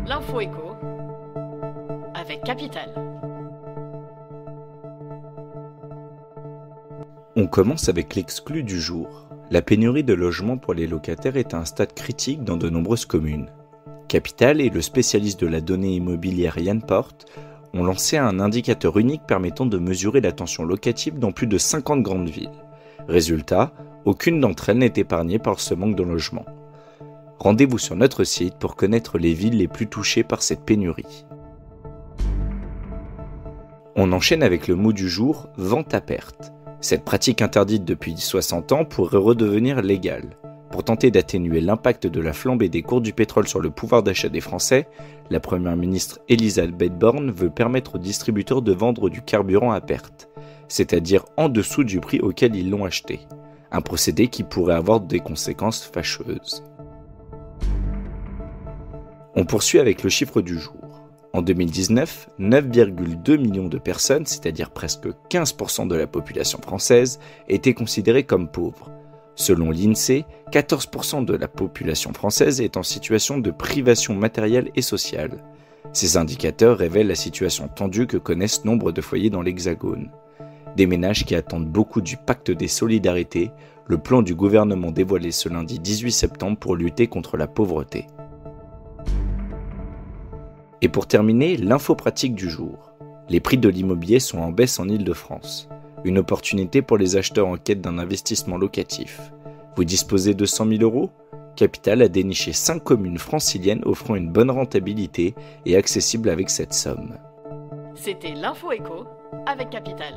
L'info écho avec Capital. On commence avec l'exclu du jour. La pénurie de logements pour les locataires est à un stade critique dans de nombreuses communes. Capital et le spécialiste de la donnée immobilière Yann Porte ont lancé un indicateur unique permettant de mesurer la tension locative dans plus de 50 grandes villes. Résultat, aucune d'entre elles n'est épargnée par ce manque de logement. Rendez-vous sur notre site pour connaître les villes les plus touchées par cette pénurie. On enchaîne avec le mot du jour, vente à perte. Cette pratique interdite depuis 60 ans pourrait redevenir légale. Pour tenter d'atténuer l'impact de la flambée des cours du pétrole sur le pouvoir d'achat des Français, la première ministre Elisabeth Borne veut permettre aux distributeurs de vendre du carburant à perte, c'est-à-dire en dessous du prix auquel ils l'ont acheté. Un procédé qui pourrait avoir des conséquences fâcheuses. On poursuit avec le chiffre du jour. En 2019, 9,2 millions de personnes, c'est-à-dire presque 15% de la population française, étaient considérées comme pauvres. Selon l'INSEE, 14% de la population française est en situation de privation matérielle et sociale. Ces indicateurs révèlent la situation tendue que connaissent nombre de foyers dans l'Hexagone. Des ménages qui attendent beaucoup du pacte des solidarités, le plan du gouvernement dévoilé ce lundi 18 septembre pour lutter contre la pauvreté. Et pour terminer, l'info pratique du jour. Les prix de l'immobilier sont en baisse en Île-de-France. Une opportunité pour les acheteurs en quête d'un investissement locatif. Vous disposez de 100 000 euros ? Capital a déniché 5 communes franciliennes offrant une bonne rentabilité et accessibles avec cette somme. C'était l'info écho avec Capital.